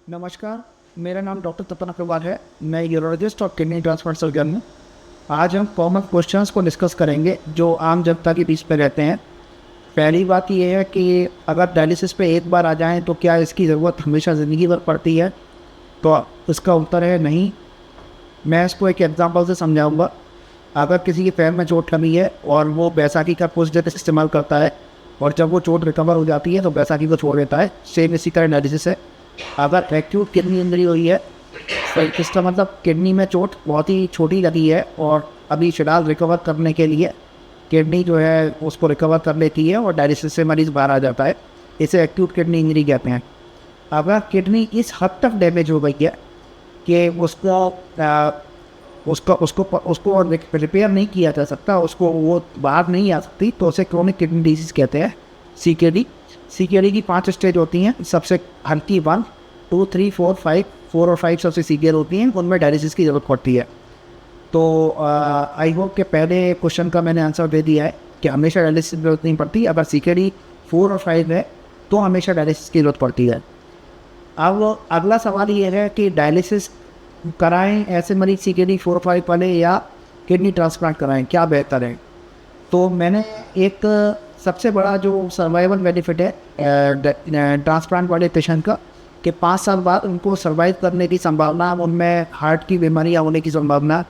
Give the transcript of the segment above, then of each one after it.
नमस्कार, मेरा नाम डॉक्टर तपन अग्रवाल है। मैं यूरोलॉजिस्ट और किडनी ट्रांसप्लांट सर्जन हूँ। आज हम कॉमन क्वेश्चंस को डिस्कस करेंगे जो आम जनता के बीच में रहते हैं। पहली बात ये है कि अगर डायलिसिस पे एक बार आ जाएं तो क्या इसकी ज़रूरत हमेशा ज़िंदगी भर पड़ती है? तो इसका उत्तर है नहीं। मैं इसको एक एग्जांपल से समझाऊंगा। अगर किसी के पैर में चोट लगी है और वो बैसाखी का कुछ देर इस्तेमाल करता है और जब वो चोट रिकवर हो जाती है तो बैसाखी को छोड़ देता है, सेम इसी तरह डायलिसिस है। अगर एक्यूट किडनी इंजरी हुई है तो इसका मतलब किडनी में चोट बहुत ही छोटी लगी है और अभी फिलहाल रिकवर करने के लिए किडनी जो है उसको रिकवर कर लेती है और डायलिसिस से मरीज़ बाहर आ जाता है। इसे एक्यूट किडनी इंजरी कहते हैं। अगर किडनी इस हद तक डैमेज हो गई है कि उसको रिपेयर नहीं किया जा सकता, उसको वो बाहर नहीं आ सकती, तो उसे क्रोनिक किडनी डिजीज़ कहते हैं, CKD। CKD की 5 स्टेज होती हैं। सबसे हल्की 1, 2, 3, 4, 5, 4 और 5 सबसे सीवियर होती हैं, उनमें डायलिसिस की ज़रूरत पड़ती है। तो आई होप के पहले क्वेश्चन का मैंने आंसर दे दिया है कि हमेशा डायलिसिस की ज़रूरत नहीं पड़ती। अगर CKD 4 और 5 है तो हमेशा डायलिसिस की ज़रूरत पड़ती है। अब अगला सवाल ये है कि डायलिसिस कराएं ऐसे मरीज CKD 4 और 5 वाले या किडनी ट्रांसप्लांट कराएं, क्या बेहतर है? तो मैंने एक सबसे बड़ा जो सर्वाइवल बेनिफिट है ट्रांसप्लांट वाले पेशेंट का कि 5 साल बाद उनको सर्वाइव करने की संभावना, उनमें हार्ट की बीमारियाँ होने की संभावना,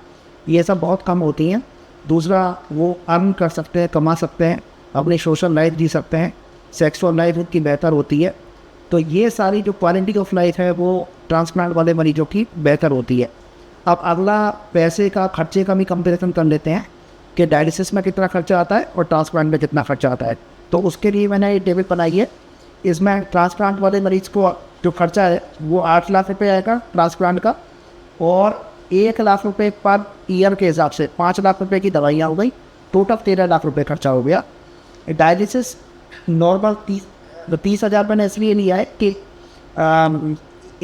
ये सब बहुत कम होती हैं। दूसरा, वो अर्न कर सकते हैं, कमा सकते हैं, अपनी सोशल लाइफ जी सकते हैं, सेक्सुअल लाइफ उनकी बेहतर होती है। तो ये सारी जो क्वालिटी ऑफ लाइफ है वो ट्रांसप्लांट वाले मरीजों की बेहतर होती है। अब अगला पैसे का, खर्चे का भी कंपेरिजन कर लेते हैं कि डायलिसिस में कितना खर्चा आता है और ट्रांसप्लांट में कितना खर्चा आता है। तो उसके लिए मैंने ये टेबल बनाई है। इसमें ट्रांसप्लांट वाले मरीज़ को जो खर्चा है वो 8 लाख रुपये आएगा ट्रांसप्लांट का, और 1 लाख रुपये पर ईयर के हिसाब से 5 लाख रुपये की दवाइयाँ हो गई, टोटल 13 लाख रुपये खर्चा हो गया। डायलिसिस नॉर्मल 30,000 मैंने इसलिए लिया है कि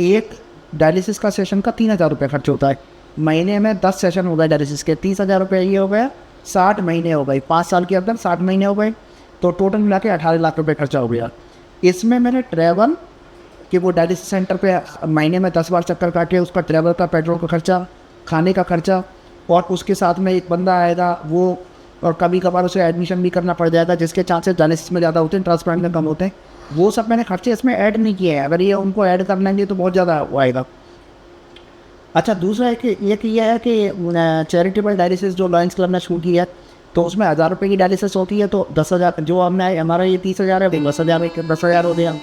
एक डायलिसिस का सेशन का 3,000 रुपये खर्च होता है। महीने में 10 सेशन हो गए डायलिसिस के, 30,000 रुपये ये हो गया, 60 महीने हो गए, 5 साल के अंदर 60 महीने हो गए, तो टोटल मिला के 18 लाख रुपये खर्चा हो गया। इसमें मैंने ट्रैवल कि वो डायलिसिस सेंटर पे महीने में 10 बार चक्कर काटे, उसका ट्रैवल का, पेट्रोल का खर्चा, खाने का खर्चा, और उसके साथ में एक बंदा आएगा वो, और कभी कभार उसे एडमिशन भी करना पड़ जाएगा जिसके चांसेस डायलिसिस में ज़्यादा होते हैं, ट्रांसप्लांट में कम होते हैं। वो सब मैंने खर्चे इसमें ऐड नहीं किए हैं। अगर ये उनको ऐड कर लेंगे तो बहुत ज़्यादा आएगा। अच्छा, दूसरा एक ये है कि चैरिटेबल डायलिसिस जो लॉयंस क्लब ने शुरू की है, तो उसमें 1,000 रुपये की डायलिसिस होती है, तो 10,000 जो हमने, हमारा ये 30,000 है, वो 10,000 हो गया,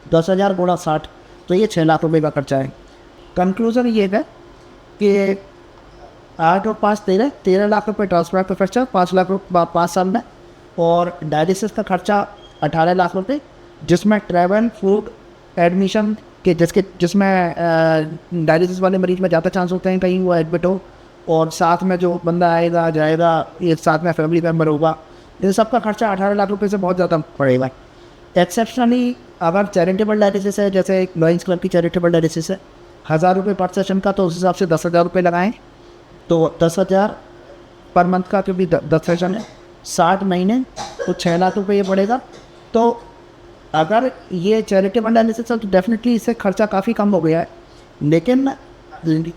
10,000 गुणा 60, तो ये 6 लाख रुपये का खर्चा है। कंक्लूजन ये है कि 8 और 5 13 लाख रुपये ट्रांसप्लांट का खर्चा, 5 लाख रुपये 5 साल में, और डायलिसिस का खर्चा 18 लाख रुपये, जिसमें ट्रैवल, फूड, एडमिशन के जिसमें डायलिसिस वाले मरीज में ज़्यादा चांस होते हैं कहीं वो एडमिट हो, और साथ में जो बंदा आएगा जाएगा, ये साथ में फैमिली मेम्बर होगा, इन सब का खर्चा 18 लाख रुपये से बहुत ज़्यादा पड़ेगा। एक्सेप्शनली अगर चैरिटेबल डायलिसिस है, जैसे एक लॉयंस क्लब की चैरिटेबल डायलिसिस है, 1,000 रुपये पर सेशन का, तो उस हिसाब से 10,000 रुपये लगाएँ, तो 10,000 पर मंथ का, क्योंकि 10 सेशन है, 60 महीने, तो 6 लाख रुपये ये पड़ेगा। तो अगर ये चैरिटेबल डायलिसिस है तो डेफिनेटली इससे खर्चा काफ़ी कम हो गया है। लेकिन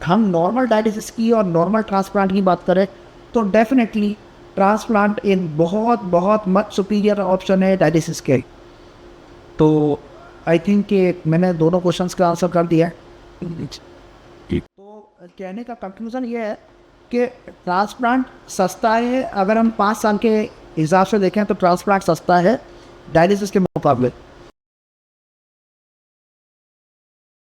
हम नॉर्मल डायलिसिस की और नॉर्मल ट्रांसप्लांट की बात करें तो डेफिनेटली ट्रांसप्लांट एक बहुत बहुत मच सुपीरियर ऑप्शन है डायलिसिस के। तो आई थिंक कि मैंने दोनों क्वेश्चंस का आंसर कर दिया है। तो कहने का कंक्लूजन ये है कि ट्रांसप्लांट सस्ता है। अगर हम 5 साल के हिसाब से देखें तो ट्रांसप्लांट सस्ता है डायलिसिस के मुकाबले।